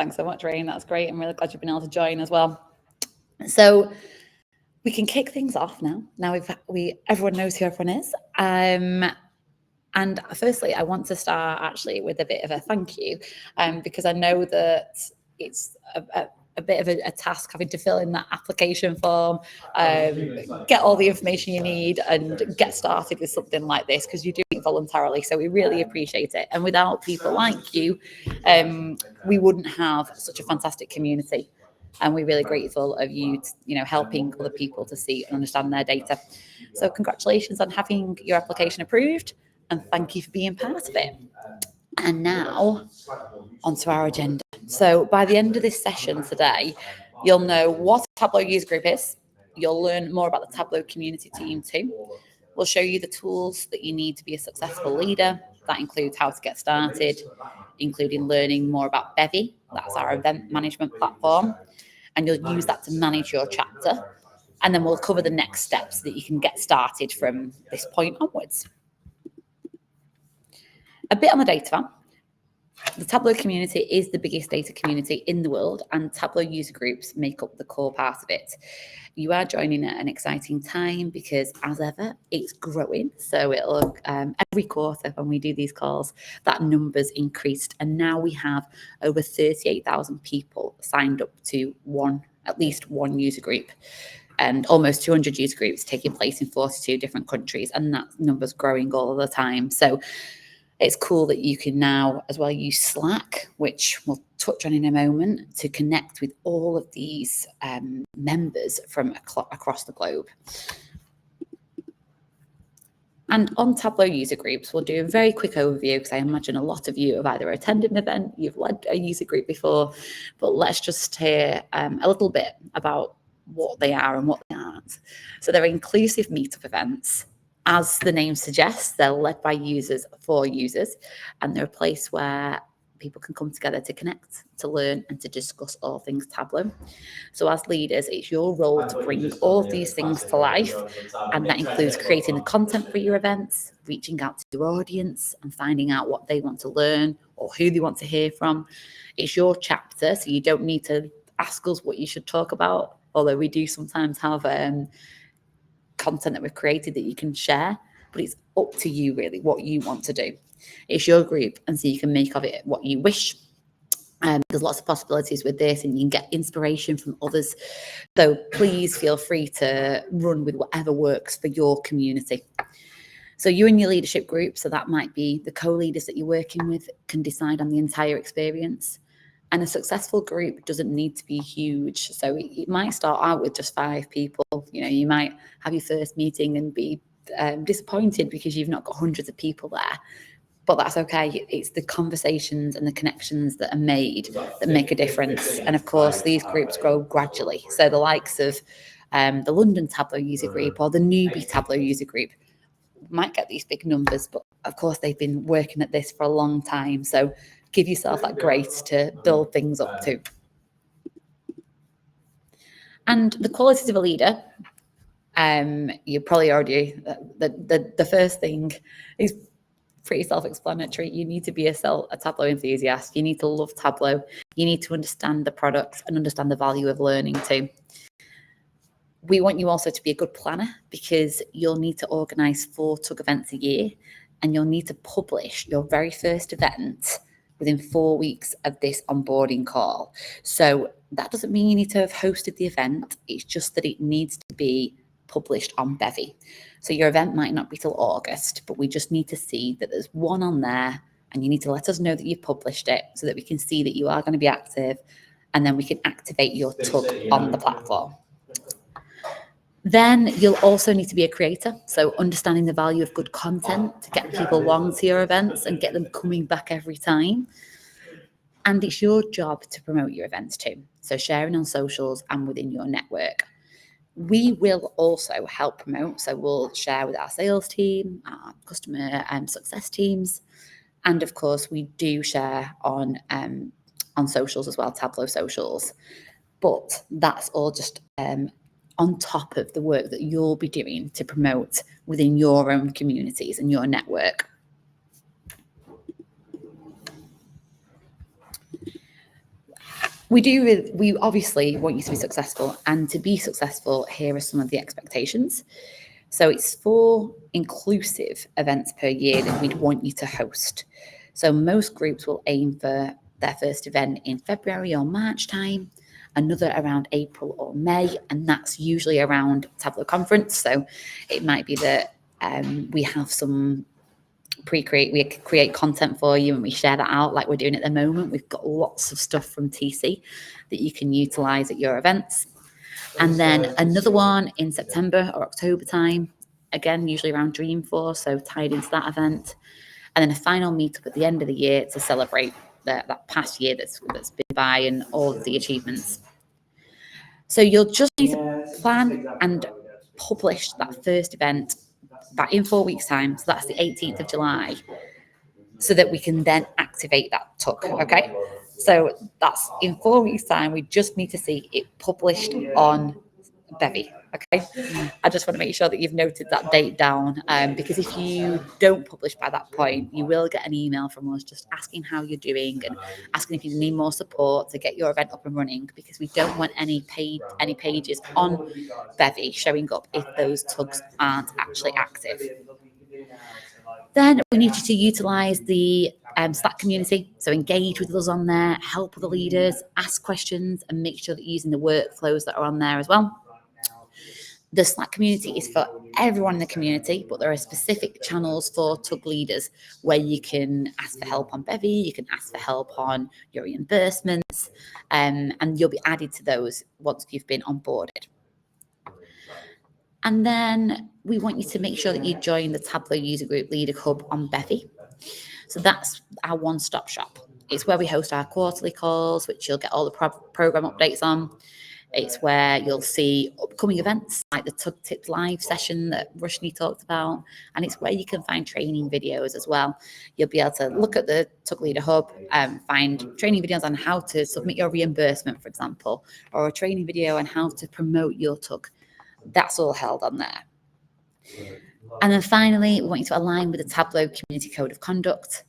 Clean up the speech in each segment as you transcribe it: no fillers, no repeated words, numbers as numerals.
Thanks so much, Rain. That's great. I'm really glad you've been able to join as well. So we can kick things off now. Now everyone knows who everyone is. And firstly, I want to start actually with a bit of a thank you, because I know that it's a bit of a task having to fill in that application form, get all the information you need and get started with something like this, because you do it voluntarily. So we really appreciate it. And without people like you, we wouldn't have such a fantastic community. And we're really grateful of you, helping other people to see and understand their data. So congratulations on having your application approved, and thank you for being part of it. And now, onto our agenda. So by the end of this session today, you'll know what a Tableau user group is. You'll learn more about the Tableau community team too. We'll show you the tools that you need to be a successful leader. That includes how to get started, including learning more about Bevy. That's our event management platform. And you'll use that to manage your chapter. And then we'll cover the next steps so that you can get started from this point onwards. A bit on the data van. The Tableau community is the biggest data community in the world, and Tableau user groups make up the core part of it. You are joining at an exciting time because, as ever, it's growing. So it'll every quarter when we do these calls, that number's increased, and now we have over 38,000 people signed up to at least one user group, and almost 200 user groups taking place in 42 different countries, and that number's growing all the time. So it's cool that you can now as well use Slack, which we'll touch on in a moment, to connect with all of these members from across the globe. And on Tableau user groups, we'll do a very quick overview, because I imagine a lot of you have either attended an event, you've led a user group before, but let's just hear a little bit about what they are and what they aren't. So they're inclusive meetup events. As the name suggests, they're led by users for users, and they're a place where people can come together to connect, to learn, and to discuss all things Tableau. So as leaders, it's your role to bring all of these things to life, and that includes creating the content for your events, reaching out to your audience and finding out what they want to learn or who they want to hear from. It's your chapter, so you don't need to ask us what you should talk about, although we do sometimes have content that we've created that you can share, but it's up to you really what you want to do. It's your group, and so you can make of it what you wish. There's lots of possibilities with this, and you can get inspiration from others. So please feel free to run with whatever works for your community. So you and your leadership group, so that might be the co-leaders that you're working with, can decide on the entire experience. And a successful group doesn't need to be huge. So it might start out with just 5 people. You might have your first meeting and be disappointed because you've not got hundreds of people there. But that's okay. It's the conversations and the connections that are made that make a difference. And of course, these groups grow gradually. So the likes of the London Tableau user group or the newbie Tableau user group might get these big numbers, but of course they've been working at this for a long time. So give yourself that grace to build things up too. And the qualities of a leader, you probably already, the first thing is pretty self-explanatory. You need to be a Tableau enthusiast. You need to love Tableau. You need to understand the products and understand the value of learning too. We want you also to be a good planner, because you'll need to organise 4 TUG events a year, and you'll need to publish your very first event within 4 weeks of this onboarding call. So that doesn't mean you need to have hosted the event. It's just that it needs to be published on Bevy. So your event might not be till August, but we just need to see that there's one on there, and you need to let us know that you've published it so that we can see that you are going to be active, and then we can activate your TUG on the platform. Then you'll also need to be a creator. So understanding the value of good content to get people along to your events and get them coming back every time. And it's your job to promote your events too. So sharing on socials and within your network. We will also help promote. So we'll share with our sales team, our customer success teams. And of course, we do share on socials as well, Tableau socials. But that's all just on top of the work that you'll be doing to promote within your own communities and your network. We obviously want you to be successful, and to be successful, here are some of the expectations. So it's 4 inclusive events per year that we'd want you to host. So most groups will aim for their first event in February or March time, another around April or May, and that's usually around Tableau conference. So it might be that we have some we create content for you and we share that out like we're doing at the moment. We've got lots of stuff from TC that you can utilize at your events. And then another one in September or October time, again, usually around Dreamforce, so tied into that event. And then a final meetup at the end of the year to celebrate that past year that's been by and all of the achievements. So you'll just need to plan and publish that first event back in 4 weeks' time. So that's the 18th of July, so that we can then activate that tuck. Okay. So that's in 4 weeks' time. We just need to see it published on Bevy. Okay. I just want to make sure that you've noted that date down, because if you don't publish by that point, you will get an email from us just asking how you're doing and asking if you need more support to get your event up and running, because we don't want any pages on Bevy showing up if those tugs aren't actually active. Then we need you to utilize the Slack community. So engage with us on there, help other leaders, ask questions, and make sure that you're using the workflows that are on there as well. The Slack community is for everyone in the community, but there are specific channels for TUG leaders where you can ask for help on Bevy, you can ask for help on your reimbursements, and you'll be added to those once you've been onboarded. And then we want you to make sure that you join the Tableau User Group Leader Hub on Bevy. So that's our one-stop shop. It's where we host our quarterly calls, which you'll get all the program updates on. It's where you'll see upcoming events like the Tug Tips live session that Rushni talked about. And it's where you can find training videos as well. You'll be able to look at the Tug Leader Hub and find training videos on how to submit your reimbursement, for example, or a training video on how to promote your Tug. That's all held on there. And then finally, we want you to align with the Tableau Community Code of Conduct.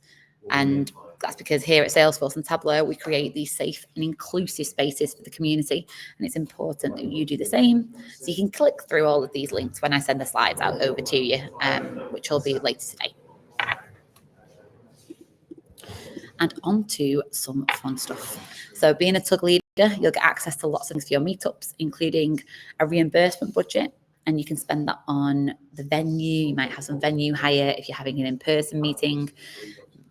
And that's because here at Salesforce and Tableau, we create these safe and inclusive spaces for the community. And it's important that you do the same. So you can click through all of these links when I send the slides out over to you, which will be later today. And on to some fun stuff. So being a TUG leader, you'll get access to lots of things for your meetups, including a reimbursement budget. And you can spend that on the venue. You might have some venue hire if you're having an in-person meeting,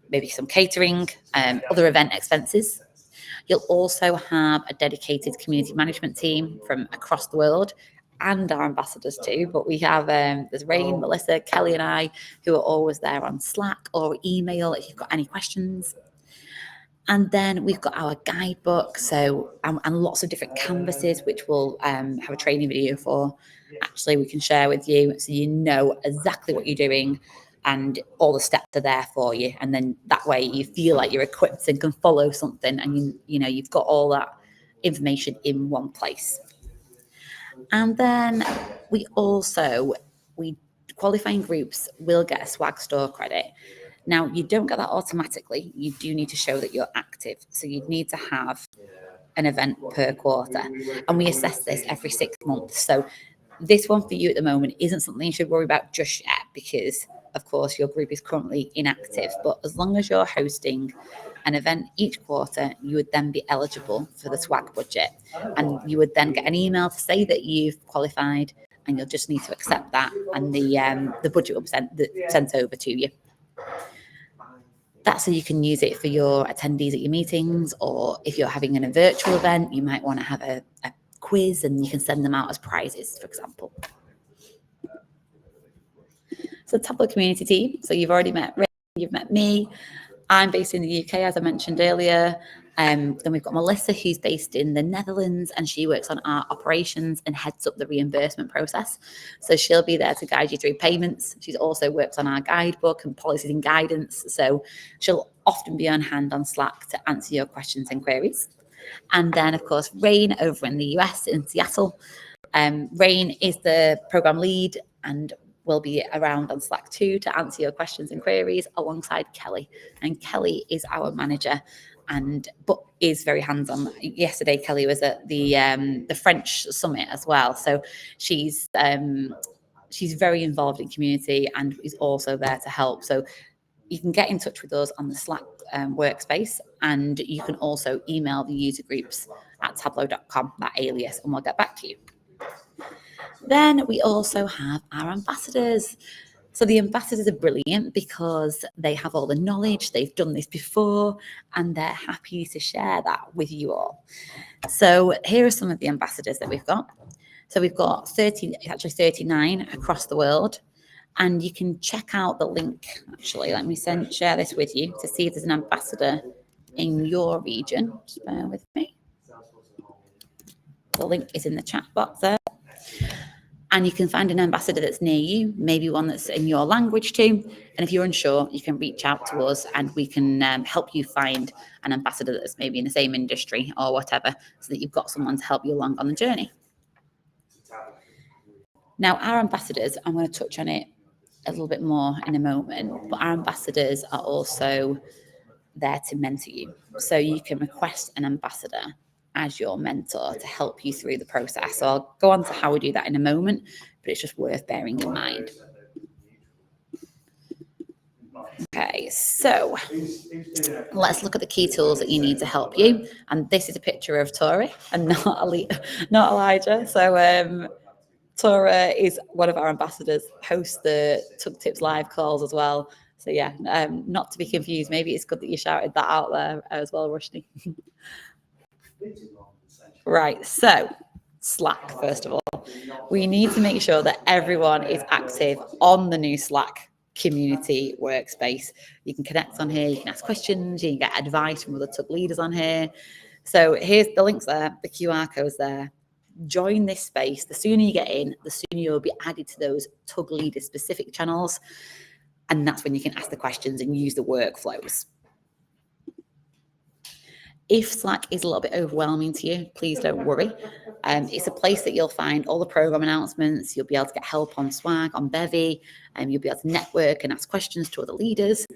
maybe some catering, other event expenses. You'll also have a dedicated community management team from across the world and our ambassadors too. But we have, there's Rain, Melissa, Kelly and I, who are always there on Slack or email if you've got any questions. And then we've got our guidebook, so and lots of different canvases, which we'll have a training video for. Actually, we can share with you, so you know exactly what you're doing, and all the steps are there for you. And then that way, you feel like you're equipped and can follow something, and you know you've got all that information in one place. And then we qualifying groups will get a swag store credit. Now, you don't get that automatically. You do need to show that you're active. So you'd need to have an event per quarter. And we assess this every 6 months. So this one for you at the moment isn't something you should worry about just yet, because, of course, your group is currently inactive. But as long as you're hosting an event each quarter, you would then be eligible for the swag budget. And you would then get an email to say that you've qualified, and you'll just need to accept that. And the budget will be sent over to you. That's so you can use it for your attendees at your meetings, or if you're having a virtual event, you might want to have a quiz and you can send them out as prizes, for example. So Tableau community team. So you've already met Ray, you've met me. I'm based in the UK, as I mentioned earlier. Then we've got Melissa, who's based in the Netherlands, and she works on our operations and heads up the reimbursement process. So she'll be there to guide you through payments. She also works on our guidebook and policies and guidance. So she'll often be on hand on Slack to answer your questions and queries. And then, of course, Rain over in the US in Seattle. Rain is the program lead and will be around on Slack too to answer your questions and queries alongside Kelly. And Kelly is our manager but is very hands-on. Yesterday, Kelly was at the French summit as well, so she's very involved in community and is also there to help. So you can get in touch with us on the Slack workspace, and you can also email the user groups at tableau.com, that alias, and we'll get back to you. Then we also have our ambassadors. So the ambassadors are brilliant because they have all the knowledge, they've done this before, and they're happy to share that with you all. So here are some of the ambassadors that we've got. So we've got 39 across the world, and you can check out the link. Actually, let me share this with you to see if there's an ambassador in your region. Just bear with me. The link is in the chat box there. And you can find an ambassador that's near you, maybe one that's in your language too. And if you're unsure, you can reach out to us and we can help you find an ambassador that's maybe in the same industry or whatever, so that you've got someone to help you along on the journey. Now, our ambassadors, I'm going to touch on it a little bit more in a moment, but our ambassadors are also there to mentor you. So you can request an ambassador as your mentor to help you through the process. So I'll go on to how we do that in a moment, but it's just worth bearing in mind. Okay, so let's look at the key tools that you need to help you. And this is a picture of Tori and not Elijah. So Tora is one of our ambassadors, hosts the Tug Tips live calls as well. So yeah, not to be confused. Maybe it's good that you shouted that out there as well, Rushni. Right, so Slack, first of all. We need to make sure that everyone is active on the new Slack community workspace. You can connect on here, you can ask questions, you can get advice from other Tug leaders on here. So here's the links there, the QR codes there. Join this space. The sooner you get in, the sooner you'll be added to those Tug leader specific channels. And that's when you can ask the questions and use the workflows. If Slack is a little bit overwhelming to you, please don't worry. It's a place that you'll find all the program announcements. You'll be able to get help on Swag, on Bevy, and you'll be able to network and ask questions to other leaders,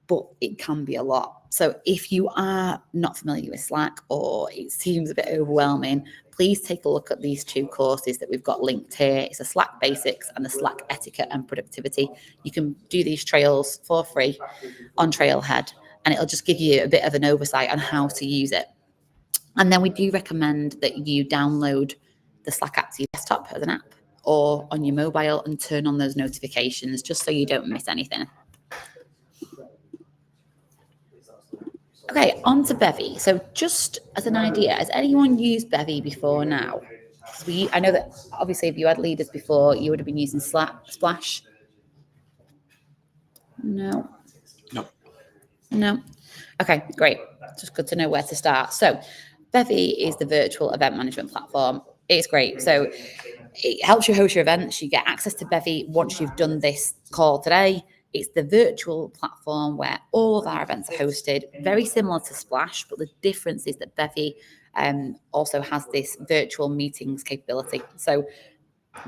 but it can be a lot. So if you are not familiar with Slack or it seems a bit overwhelming, please take a look at these two courses that we've got linked here. It's a Slack Basics and the Slack Etiquette and Productivity. You can do these trails for free on Trailhead, and it'll just give you a bit of an oversight on how to use it. And then we do recommend that you download the Slack app to your desktop as an app or on your mobile and turn on those notifications just so you don't miss anything. Okay, on to Bevy. So just as an idea, has anyone used Bevy before now? I know that obviously if you had leaders before, you would have been using Splash. No. Okay, great. Just good to know where to start. So Bevy is the virtual event management platform. It's great. So it helps you host your events. You get access to Bevy once you've done this call today. It's the virtual platform where all of our events are hosted, very similar to Splash, but the difference is that Bevy also has this virtual meetings capability. So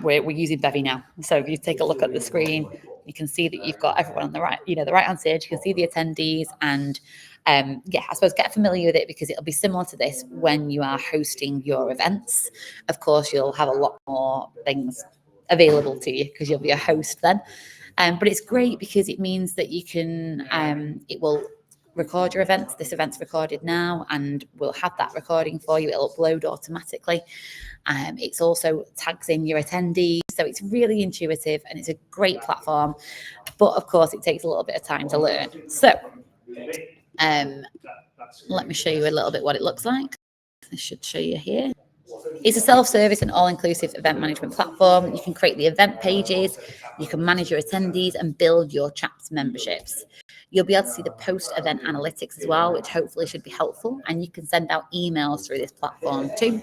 we're using Bevy now. So if you take a look at the screen, you can see that you've got everyone on the right, the right-hand side. You can see the attendees, and I suppose get familiar with it because it'll be similar to this when you are hosting your events. Of course, you'll have a lot more things available to you because you'll be a host then. But it's great because it means that you can, it will record your events. This event's recorded now, and we'll have that recording for you. It'll upload automatically. It's also tags in your attendees. So it's really intuitive and it's a great platform. But of course, it takes a little bit of time to learn. So let me show you a little bit what it looks like. I should show you here. It's a self-service and all-inclusive event management platform. You can create the event pages, you can manage your attendees and build your chapter memberships. You'll be able to see the post-event analytics as well, which hopefully should be helpful. And you can send out emails through this platform too.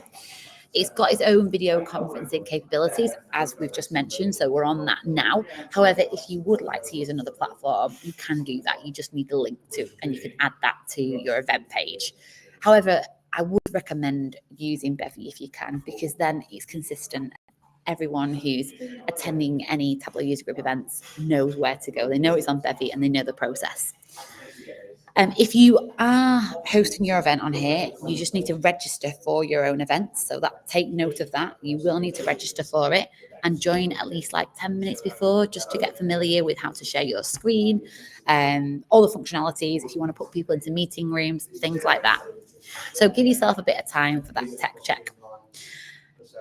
It's got its own video conferencing capabilities, as we've just mentioned, so we're on that now. However, if you would like to use another platform, you can do that. You just need the link to, and you can add that to your event page. However, I would recommend using Bevy if you can, because then it's consistent. Everyone who's attending any Tableau user group events knows where to go. They know it's on Bevy and they know the process. If you are hosting your event on here, you just need to register for your own event. So take note of that. You will need to register for it and join at least like 10 minutes before, just to get familiar with how to share your screen, all the functionalities, if you want to put people into meeting rooms, things like that. So give yourself a bit of time for that tech check.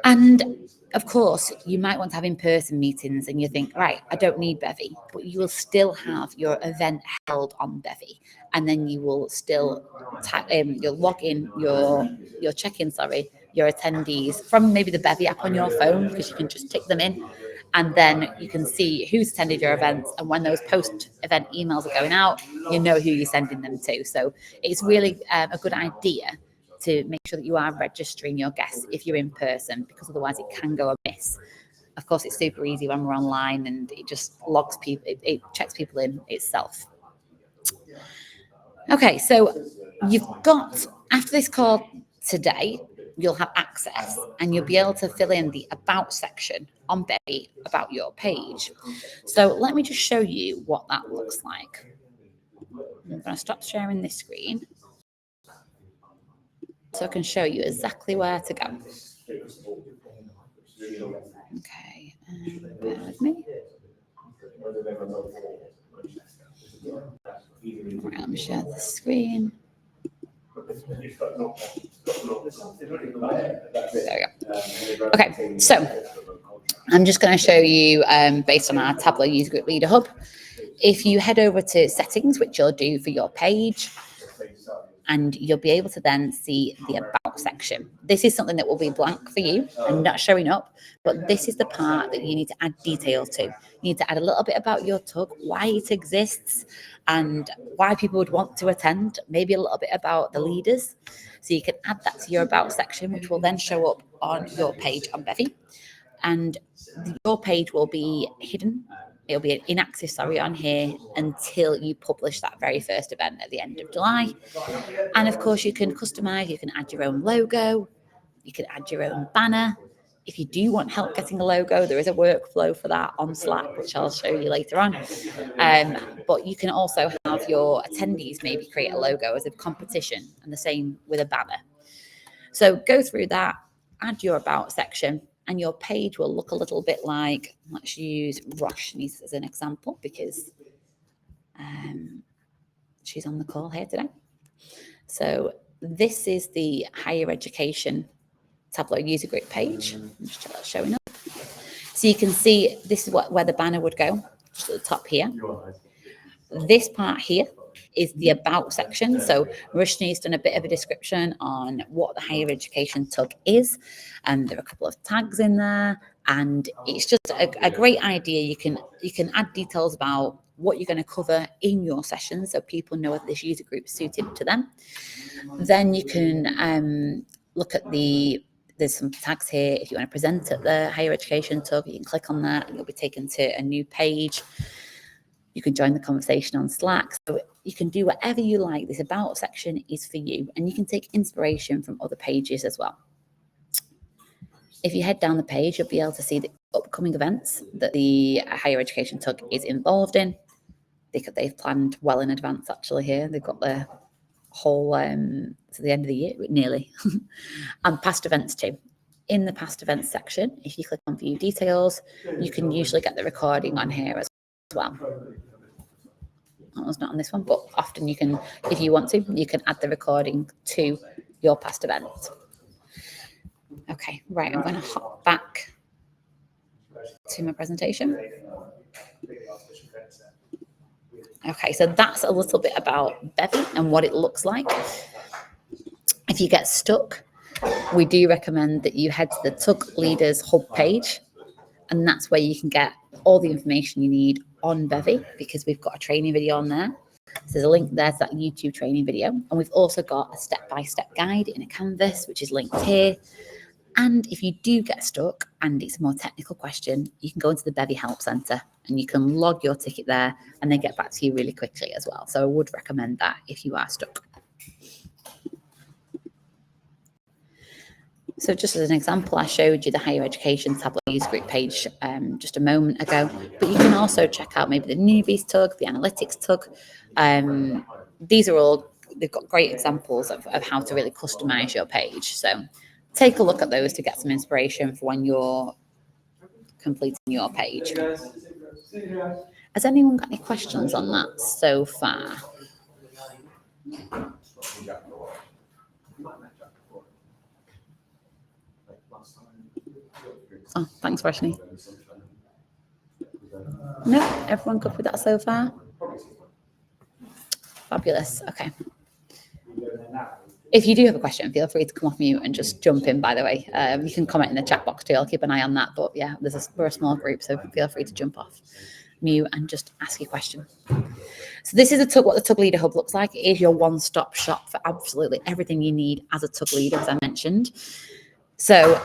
And of course, you might want to have in-person meetings and you think, right, I don't need Bevy, but you will still have your event held on Bevy. And then you will still you'll log in your check-in, your attendees from maybe the Bevy app on your phone, because you can just tick them in. And then you can see who's attended your events. And when those post-event emails are going out, you know who you're sending them to. So it's really a good idea to make sure that you are registering your guests if you're in person, because otherwise it can go amiss. Of course, it's super easy when we're online and it just logs people, it checks people in itself. Okay, so you've got, after this call today, you'll have access and you'll be able to fill in the About section on Bevy about your page. So let me just show you what that looks like. I'm going to stop sharing this screen so I can show you exactly where to go. Okay, bear with me. Right, let me share the screen. There we go. Okay, so I'm just going to show you based on our Tableau User Group Leader Hub. If you head over to settings, which you'll do for your page, and you'll be able to then see the About section. This is something that will be blank for you and not showing up, but this is the part that you need to add details to. You need to add a little bit about your tug, why it exists, and why people would want to attend, maybe a little bit about the leaders. So you can add that to your About section, which will then show up on your page on Bevy. And your page will be hidden. It'll be inactive, on here until you publish that very first event at the end of July. And of course, you can customize, you can add your own logo, you can add your own banner. If you do want help getting a logo, there is a workflow for that on Slack, which I'll show you later on. But you can also have your attendees maybe create a logo as a competition, and the same with a banner. So go through that, add your About section, and your page will look a little bit like, let's use Roshni as an example, because she's on the call here today. So this is the higher education Tableau user group page. Just showing up. So you can see this is where the banner would go, just at the top here. This part here is the About section. So Rushni's done a bit of a description on what the higher education tug is, and there are a couple of tags in there, and it's just a great idea. You can add details about what you're going to cover in your session, so people know if this user group is suited to them. Then you can look at there's some tags here. If you want to present at the higher education tug, you can click on that and you'll be taken to a new page. You can join the conversation on Slack. So you can do whatever you like. This About section is for you, and you can take inspiration from other pages as well. If you head down the page, you'll be able to see the upcoming events that the higher education tug is involved in. They've planned well in advance, actually, here. They've got the whole to the end of the year, nearly, and past events too. In the past events section, if you click on View Details, you can usually get the recording on here as well. That was not on this one, but often you can, if you want to, you can add the recording to your past event. Okay, right, I'm going to hop back to my presentation. Okay, so that's a little bit about Bevy and what it looks like. If you get stuck, we do recommend that you head to the Tug Leaders Hub page, and that's where you can get all the information you need on Bevy, because we've got a training video on there. So there's a link there to that YouTube training video, and we've also got a step-by-step guide in a canvas, which is linked here. And if you do get stuck and it's a more technical question, you can go into the Bevy Help Centre and you can log your ticket there and they get back to you really quickly as well. So I would recommend that if you are stuck. So just as an example, I showed you the higher education Tableau user group page just a moment ago, but you can also check out maybe the newbies tug, the analytics tug, these are all, they've got great examples of how to really customize your page. So take a look at those to get some inspiration for when you're completing your page. Has anyone got any questions on that so far? Oh, thanks, Roshni. No, everyone good with that so far? Fabulous. Okay. If you do have a question, feel free to come off mute and just jump in, by the way. You can comment in the chat box too. I'll keep an eye on that. But yeah, we're a small group, so feel free to jump off mute and just ask your question. So this is what the Tug Leader Hub looks like. It is your one-stop shop for absolutely everything you need as a Tug Leader, as I mentioned. So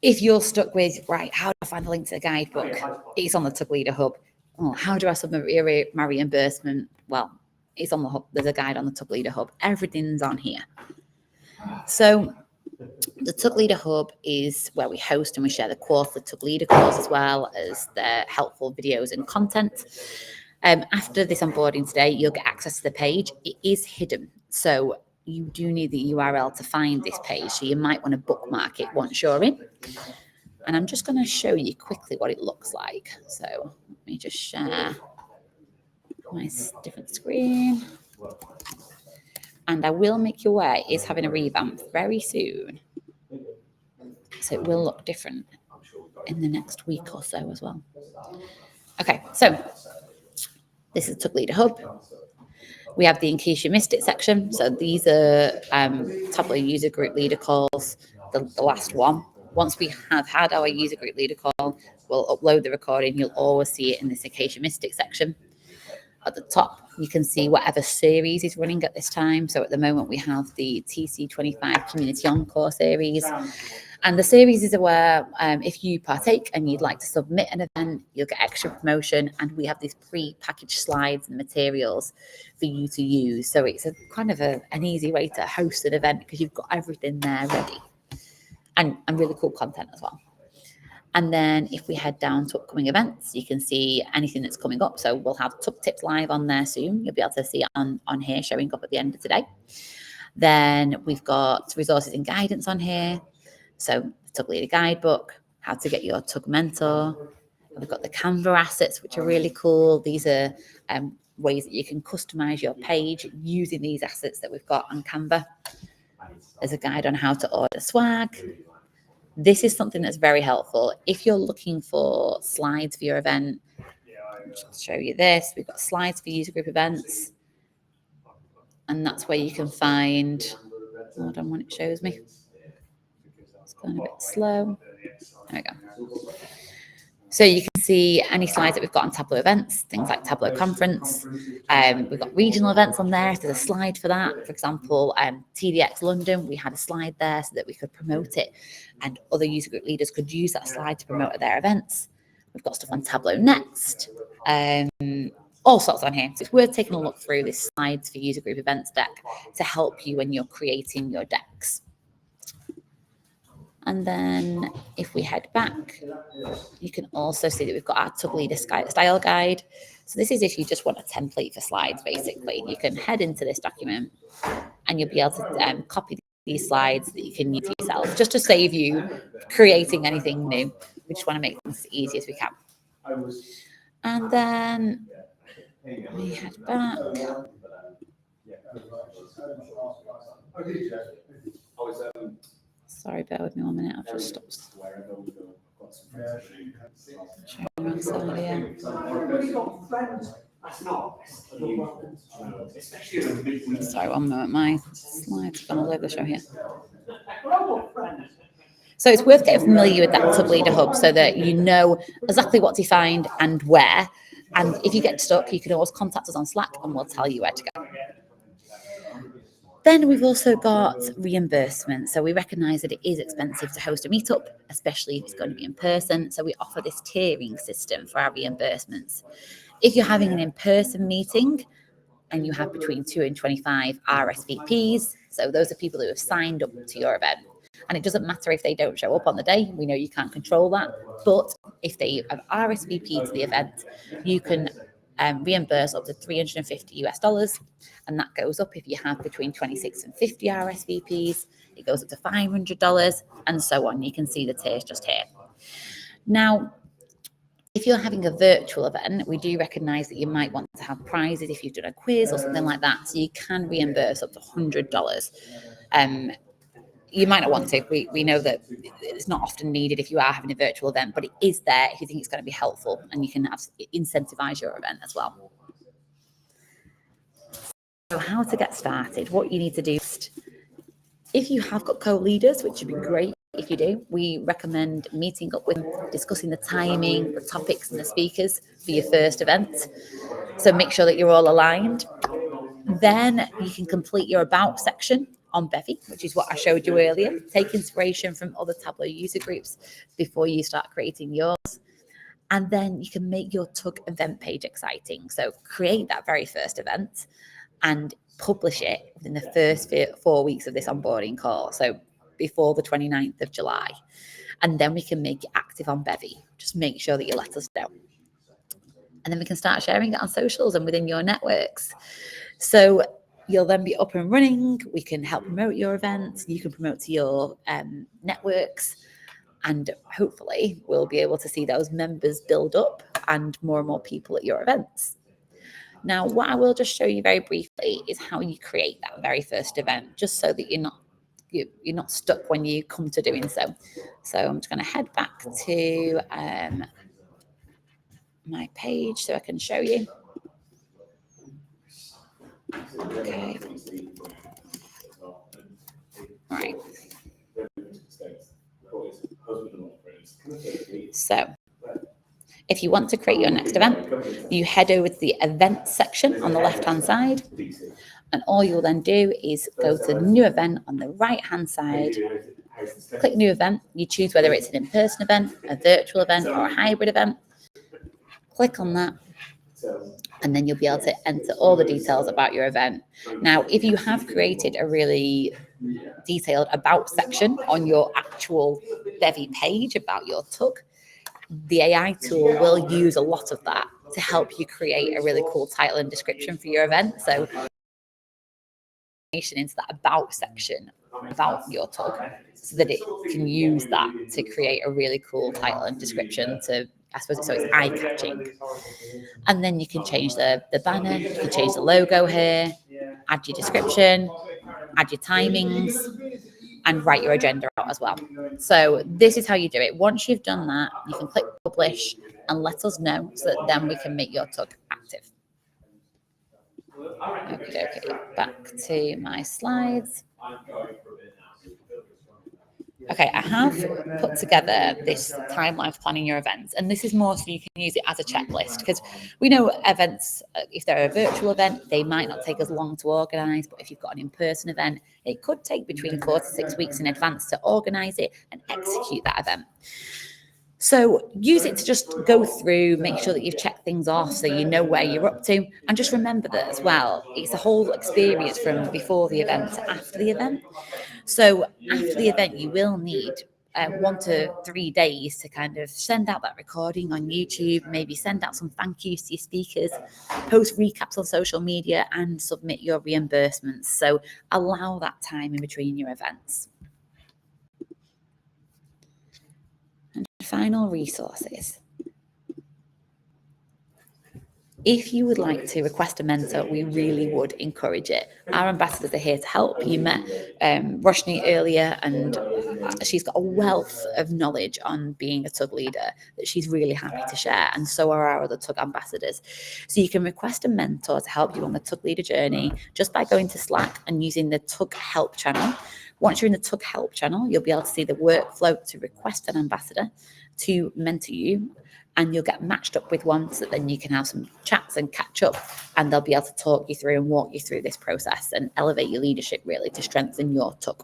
if you're stuck with, right, how do I find the link to the guidebook? It's on the Tug Leader Hub. Oh, how do I submit my reimbursement? Well, it's on the hub. There's a guide on the Tug Leader Hub. Everything's on here. So the Tug Leader Hub is where we host and we share the quarterly Tug Leader calls, as well as the helpful videos and content. After this onboarding today, you'll get access to the page. It is hidden, so you do need the URL to find this page. So you might want to bookmark it once you're in. And I'm just going to show you quickly what it looks like. So let me just share my different screen. And I will make you aware it is having a revamp very soon. So it will look different in the next week or so as well. Okay, so this is Tug Leader Hub. We have the In Case You Missed It section. So these are Tableau user group leader calls, the last one. Once we have had our user group leader call, we'll upload the recording. You'll always see it in this In Case You Missed It section. At the top, you can see whatever series is running at this time. So at the moment, we have the TC25 Community Encore series. And the series is where if you partake and you'd like to submit an event, you'll get extra promotion. And we have these pre-packaged slides and materials for you to use. So it's a kind of an easy way to host an event because you've got everything there ready. And really cool content as well. And then if we head down to upcoming events, you can see anything that's coming up. So we'll have Tug Tips Live on there soon. You'll be able to see it on here showing up at the end of today. Then we've got resources and guidance on here. So the Tug Leader Guidebook, how to get your Tug Mentor. We've got the Canva assets, which are really cool. These are ways that you can customize your page using these assets that we've got on Canva. There's a guide on how to order swag. This is something that's very helpful. If you're looking for slides for your event, I'll just show you this. We've got slides for user group events. And that's where you can find, hold on when it shows me. It's going a bit slow. There we go. So you can see any slides that we've got on Tableau events, things like Tableau conference. We've got regional events on there. There's a slide for that. For example, TDX London, we had a slide there so that we could promote it and other user group leaders could use that slide to promote their events. We've got stuff on Tableau Next, all sorts on here. So it's worth taking a look through this slides for user group events deck to help you when you're creating your decks. And then if we head back, you can also see that we've got our Tug Leader style guide. So this is if you just want a template for slides, basically. You can head into this document and you'll be able to copy these slides that you can use yourself, just to save you creating anything new. We just want to make things as easy as we can. And then we head back. Sorry, bear with me 1 minute. I've just stopped. Sorry, 1 moment. My slides are going to load the show here. So it's worth getting familiar with that Tug Leader Hub so that you know exactly what to find and where. And if you get stuck, you can always contact us on Slack and we'll tell you where to go. Then we've also got reimbursement. So we recognise that it is expensive to host a meetup, especially if it's going to be in person. So we offer this tiering system for our reimbursements. If you're having an in-person meeting and you have between 2 and 25 RSVPs, so those are people who have signed up to your event. And it doesn't matter if they don't show up on the day. We know you can't control that. But if they have RSVP'd to the event, you can reimburse up to $350, and that goes up if you have between 26 and 50 RSVPs. It goes up to $500, and so on. You can see the tiers just here. Now, if you're having a virtual event, we do recognise that you might want to have prizes if you've done a quiz or something like that, so you can reimburse up to $100. You might not want to. We know that it's not often needed if you are having a virtual event, but it is there if you think it's going to be helpful, and you can incentivize your event as well. So how to get started, what you need to do. If you have got co-leaders, which would be great if you do, we recommend meeting up with them, discussing the timing, the topics and the speakers for your first event. So make sure that you're all aligned. Then you can complete your about section on Bevy, which is what I showed you earlier. Take inspiration from other Tableau user groups before you start creating yours. And then you can make your TUG event page exciting. So create that very first event and publish it within the first 4 weeks of this onboarding call. So before the 29th of July. And then we can make it active on Bevy. Just make sure that you let us know. And then we can start sharing it on socials and within your networks. So you'll then be up and running. We can help promote your events. You can promote to your networks. And hopefully we'll be able to see those members build up and more people at your events. Now, what I will just show you very briefly is how you create that very first event, just so that you're not stuck when you come to doing so. So I'm just going to head back to my page so I can show you. Okay. All right. So if you want to create your next event, you head over to the event section on the left-hand side, and all you'll then do is go to new event on the right-hand side, click new event, you choose whether it's an in-person event, a virtual event, or a hybrid event. Click on that, and then you'll be able to enter all the details about your event. Now, if you have created a really detailed about section on your actual Bevy page about your TUG, the AI tool will use a lot of that to help you create a really cool title and description for your event. So into that about section about your TUG, so that it can use that to create a really cool title and description to, I suppose, so it's eye-catching. And then you can change the banner, you can change the logo here, add your description, add your timings, and write your agenda out as well. So this is how you do it. Once you've done that, you can click publish and let us know, so that then we can make your TUG active. Okay, back to my slides. Okay, I have put together this timeline for planning your events, and this is more so you can use it as a checklist, because we know events, if they're a virtual event, they might not take as long to organise, but if you've got an in-person event, it could take between 4 to 6 weeks in advance to organise it and execute that event. So use it to just go through, make sure that you've checked things off so you know where you're up to. And just remember that as well, it's a whole experience from before the event to after the event. So after the event, you will need 1 to 3 days to kind of send out that recording on YouTube, maybe send out some thank yous to your speakers, post recaps on social media, and submit your reimbursements. So allow that time in between your events. And final resources. If you would like to request a mentor, we really would encourage it. Our ambassadors are here to help. You met Roshni earlier, and she's got a wealth of knowledge on being a TUG leader that she's really happy to share, and so are our other TUG ambassadors. So you can request a mentor to help you on the TUG leader journey just by going to Slack and using the TUG help channel. Once you're in the TUG help channel, you'll be able to see the workflow to request an ambassador to mentor you, and you'll get matched up with one, so that then you can have some chats and catch up, and they'll be able to talk you through and walk you through this process and elevate your leadership, really, to strengthen your TUG.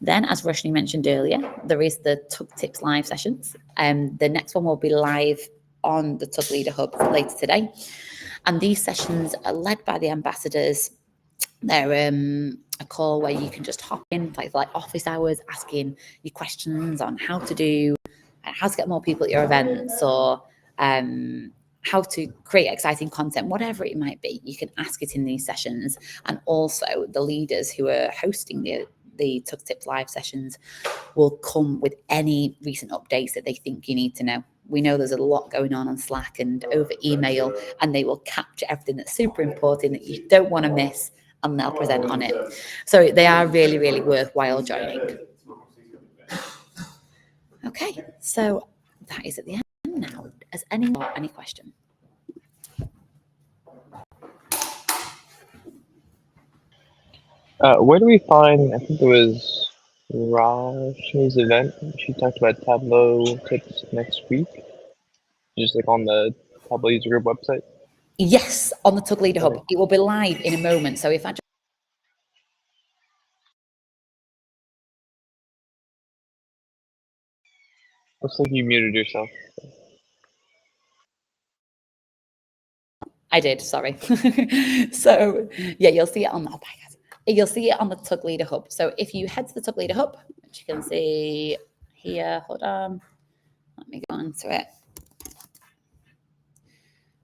Then, as Roshni mentioned earlier, there is the TUG Tips live sessions. The next one will be live on the TUG Leader Hub later today. And these sessions are led by the ambassadors. They're a call where you can just hop in, like office hours, asking you questions on how to get more people at your events, or how to create exciting content, whatever it might be. You can ask it in these sessions. And also the leaders who are hosting the Tug Tips live sessions will come with any recent updates that they think you need to know. We know there's a lot going on Slack and over email, and they will capture everything that's super important that you don't want to miss, and they'll present on it. So they are really, really worthwhile joining. Okay, so that is at the end now. Has anyone got any question? Where do we find, I think it was Raj's event, she talked about Tableau tips next week, just like on the Tableau user group website? Yes, on the Tug Leader Hub. It will be live in a moment. So if I Looks like you muted yourself. I did, sorry. So yeah, you'll see it on you'll see it on the Tug Leader Hub. So if you head to the Tug Leader Hub, which you can see here, hold on, let me go on to it.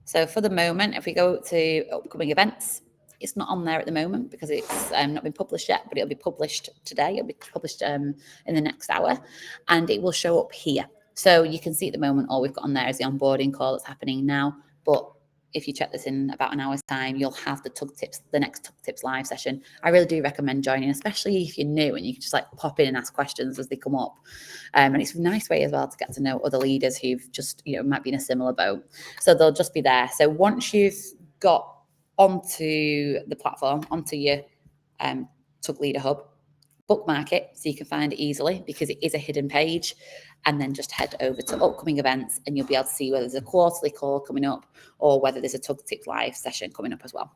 So for the moment, if we go to upcoming events, it's not on there at the moment because it's not been published yet, but it'll be published today. It'll be published in the next hour, and it will show up here. So you can see at the moment, all we've got on there is the onboarding call that's happening now. But if you check this in about an hour's time, you'll have the next Tug Tips live session. I really do recommend joining, especially if you're new and you can just like pop in and ask questions as they come up. And it's a nice way as well to get to know other leaders who've just, might be in a similar boat. So they'll just be there. So once you've got onto the platform, onto your Tug Leader Hub, bookmark it so you can find it easily because it is a hidden page, and then just head over to upcoming events and you'll be able to see whether there's a quarterly call coming up or whether there's a Tug Tips live session coming up as well.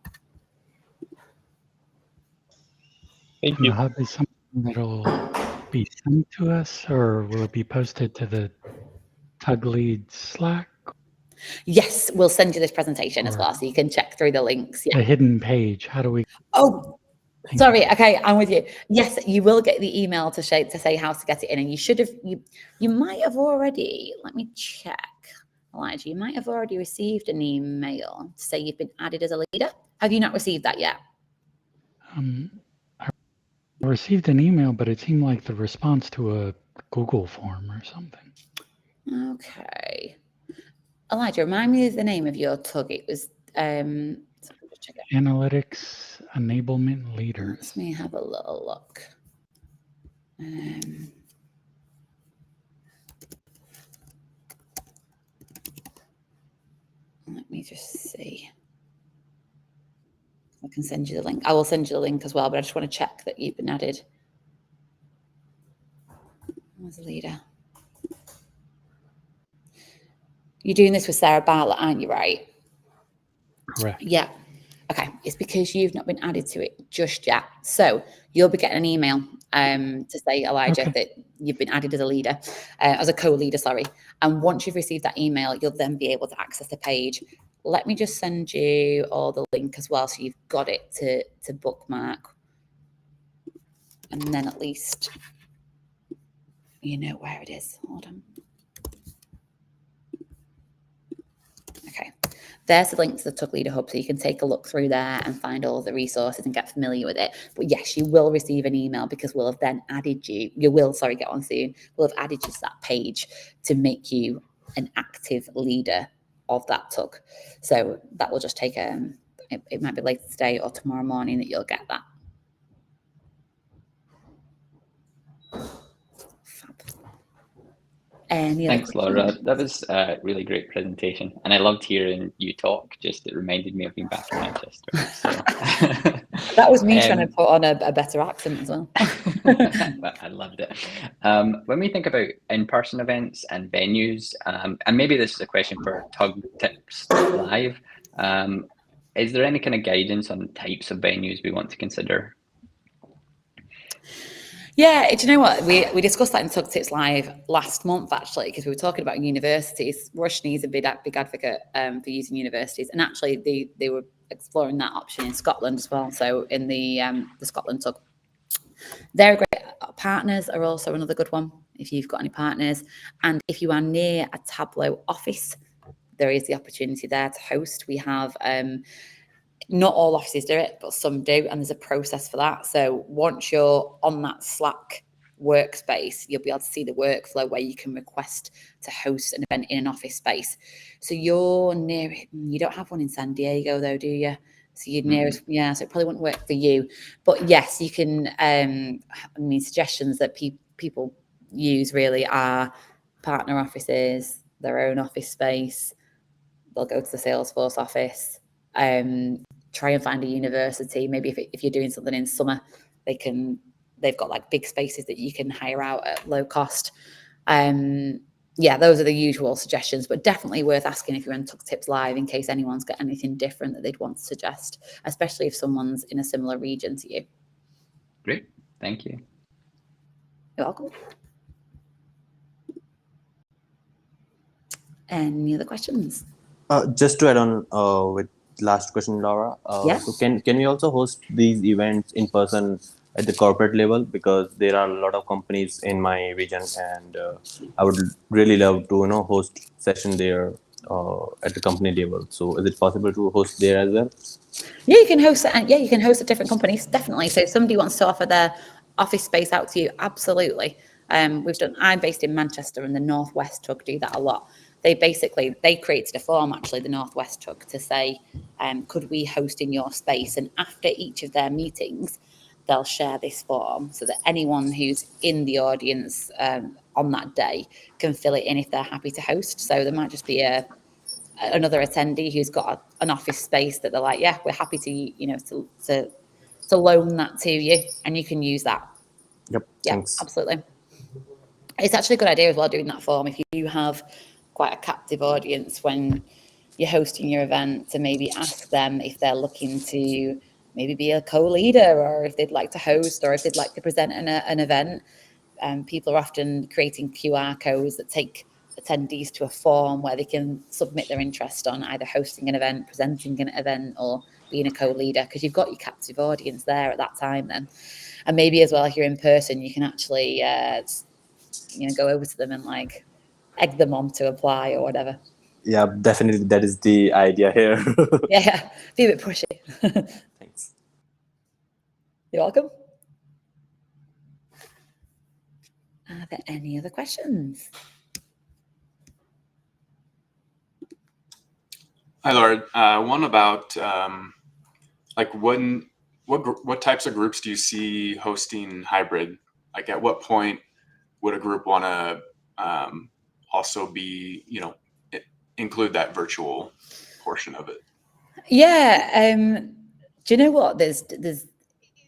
Thank And you. the hub is something that'll be sent to us, or will it be posted to the Tug Lead Slack? Yes, we'll send you this presentation as well so you can check through the links. Yeah. A hidden page. How do we? Oh, sorry. Okay, I'm with you. Yes, you will get the email to say how to get it in, and you should have. You might have already. Let me check. Elijah, you might have already received an email to say you've been added as a leader. Have you not received that yet? I received an email, but it seemed like the response to a Google form or something. Okay. Elijah, remind me of the name of your tug. It was check it. Analytics Enablement Leaders. Let me have a little look. Let me just see. I can send you the link. I will send you the link as well, but I just want to check that you've been added as a leader. You're doing this with Sarah Bartlett, aren't you, right? Correct. Yeah. Okay. It's because you've not been added to it just yet. So you'll be getting an email to say, Elijah, that you've been added as a leader, as a co-leader, sorry. And once you've received that email, you'll then be able to access the page. Let me just send you all the link as well, so you've got it to bookmark. And then at least you know where it is. Hold on. Okay. There's the link to the Tug Leader Hub, so you can take a look through there and find all the resources and get familiar with it. But yes, you will receive an email because we'll have then added you. You will, sorry, get on soon. We'll have added you to that page to make you an active leader of that tug. So that will just take it might be later today or tomorrow morning that you'll get that. Fab. Thanks, Laura. That was a really great presentation, and I loved hearing you talk. Just it reminded me of being back in Manchester. So. That was me trying to put on a better accent as well. I loved it. When we think about in-person events and venues, and maybe this is a question for Tug Tips Live, is there any kind of guidance on types of venues we want to consider? Yeah, do you know what? We discussed that in Tug Tips Live last month, actually, because we were talking about universities. Rushni is a big advocate for using universities, and actually they were exploring that option in Scotland as well. So in the Scotland Tug, they're great. Partners are also another good one if you've got any partners, and if you are near a Tableau office, there is the opportunity there to host. We have, not all offices do it, but some do, and there's a process for that. So once you're on that Slack workspace, you'll be able to see the workflow where you can request to host an event in an office space. So you're near, you don't have one in San Diego though, do you? So you're nearest, yeah, so it probably wouldn't work for you. But yes, you can, suggestions that people use really are partner offices, their own office space. They'll go to the Salesforce office, try and find a university. Maybe if you're doing something in summer, they've got like big spaces that you can hire out at low cost. Yeah, those are the usual suggestions, but definitely worth asking if you're on Tug Tips Live in case anyone's got anything different that they'd want to suggest, especially if someone's in a similar region to you. Great, thank you. You're welcome. Any other questions? Just to add on with last question, Laura. Yes. So can we also host these events in person at the corporate level, because there are a lot of companies in my region, and I would really love to host session there at the company level. So is it possible to host there as well? Yeah, you can host it, and yeah, you can host at different companies, definitely. So if somebody wants to offer their office space out to you, absolutely. I'm based in Manchester, and the Northwest Tug do that a lot. They created a form, actually, the Northwest Tug, to say, could we host in your space? And after each of their meetings, they'll share this form so that anyone who's in the audience on that day can fill it in if they're happy to host. So there might just be another attendee who's got an office space that they're like, yeah, we're happy to loan that to you, and you can use that. Yep. Yeah, Thanks. absolutely. It's actually a good idea as well, doing that form, if you have quite a captive audience when you're hosting your event, to maybe ask them if they're looking to maybe be a co-leader, or if they'd like to host, or if they'd like to present an event. People are often creating QR codes that take attendees to a form where they can submit their interest on either hosting an event, presenting an event, or being a co-leader, because you've got your captive audience there at that time then. And maybe as well, if you're in person, you can actually go over to them and like egg them on to apply or whatever. Yeah, definitely. That is the idea here. Yeah, be a bit pushy. Thanks. You're welcome. Are there any other questions? Hi, Laura. One about what types of groups do you see hosting hybrid? Like, at what point would a group want to also be, include that virtual portion of it? Yeah. Do you know what?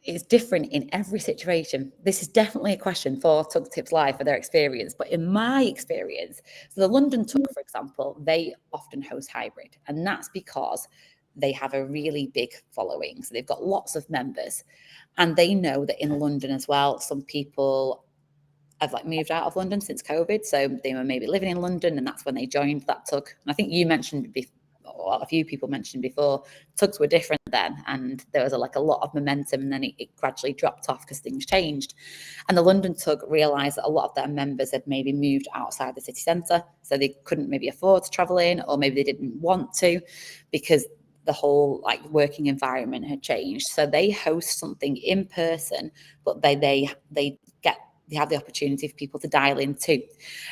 It's different in every situation. This is definitely a question for Tug Tips Live for their experience. But in my experience, so the London Tug, for example, they often host hybrid. And that's because they have a really big following. So they've got lots of members. And they know that in London as well, some people have moved out of London since COVID. So they were maybe living in London, and that's when they joined that Tug. And I think you mentioned before, a few people mentioned before, Tugs were different then, and there was a lot of momentum, and then it gradually dropped off because things changed. And the London Tug realised that a lot of their members had maybe moved outside the city centre, so they couldn't maybe afford to travel in, or maybe they didn't want to because the whole working environment had changed. So they host something in person, but they have the opportunity for people to dial in too.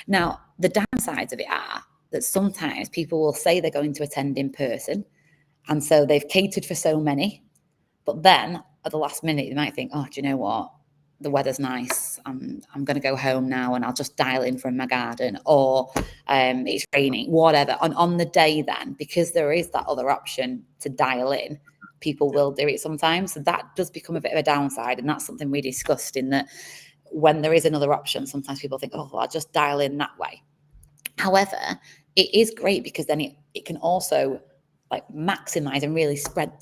Now, the downsides of it are that sometimes people will say they're going to attend in person, and so they've catered for so many, but then at the last minute they might think, oh, do you know what? The weather's nice. I'm going to go home now, and I'll just dial in from my garden, or it's raining, whatever. On the day then, because there is that other option to dial in, people will do it sometimes. So that does become a bit of a downside, and that's something we discussed, in that when there is another option, sometimes people think, oh, well, I'll just dial in that way. However, it is great because then it can also maximize and really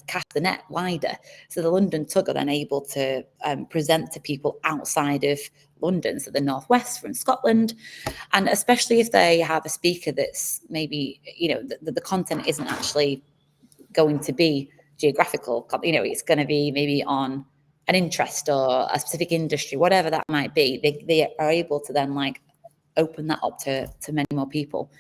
cast the net wider. So the London Tug are then able to present to people outside of London, so the Northwest, from Scotland, and especially if they have a speaker that's maybe, the content isn't actually going to be geographical, it's going to be maybe on an interest or a specific industry, whatever that might be. They are able to then open that up to many more people.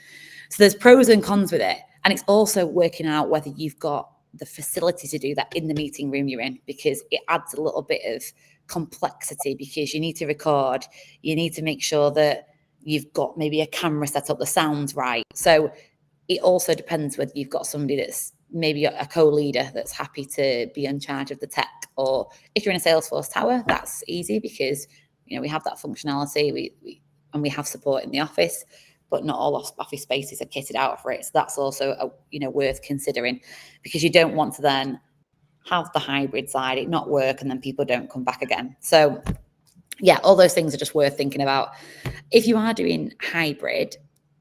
So there's pros and cons with it. And it's also working out whether you've got the facility to do that in the meeting room you're in, because it adds a little bit of complexity, because you need to record, you need to make sure that you've got maybe a camera set up, the sound's right. So it also depends whether you've got somebody that's maybe a co-leader that's happy to be in charge of the tech, or if you're in a Salesforce tower, that's easy because, you know, we have that functionality, and we have support in the office, but not all office spaces are kitted out for it. So that's also, you know, worth considering, because you don't want to then have the hybrid side, it not work, and then people don't come back again. So yeah, all those things are just worth thinking about. If you are doing hybrid,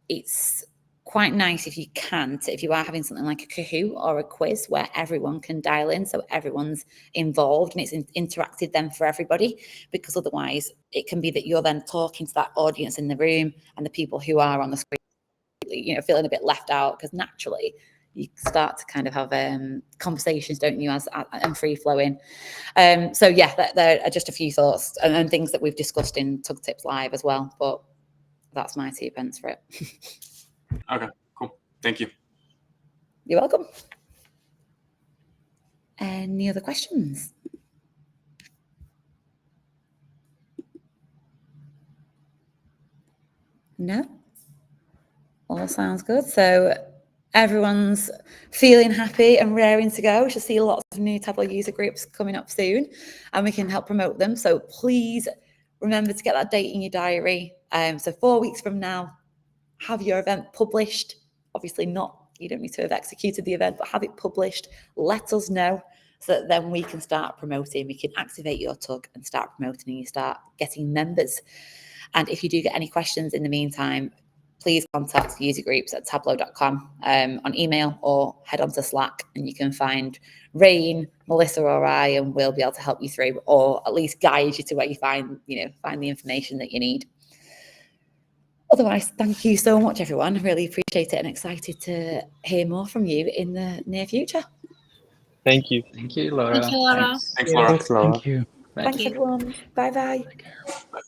it's quite nice if you can, if you are having something like a Kahoot or a quiz where everyone can dial in, so everyone's involved and it's interactive then for everybody, because otherwise it can be that you're then talking to that audience in the room and the people who are on the screen, you know, feeling a bit left out, because naturally you start to kind of have conversations, don't you, and free flowing. So yeah, there are just a few thoughts and things that we've discussed in Tug Tips Live as well, but that's my 2 pence for it. Okay, cool. Thank you. You're welcome. Any other questions? No? All sounds good. So everyone's feeling happy and raring to go. We should see lots of new Tableau user groups coming up soon, and we can help promote them. So please remember to get that date in your diary. So 4 weeks from now, have your event published. Obviously not, you don't need to have executed the event, but have it published. Let us know, so that then we can start promoting. We can activate your tug and start promoting, and you start getting members. And if you do get any questions in the meantime, please contact usergroups@tableau.com on email, or head on to Slack, and you can find Rain, Melissa, or I, and we'll be able to help you through, or at least guide you to where you find the information that you need. Otherwise, thank you so much, everyone. I really appreciate it and excited to hear more from you in the near future. Thank you. Thank you, Laura. Thank you, Laura. Thanks, Laura. Thanks, Laura. Thank you. Thanks. Thanks, everyone. Bye-bye. Take care.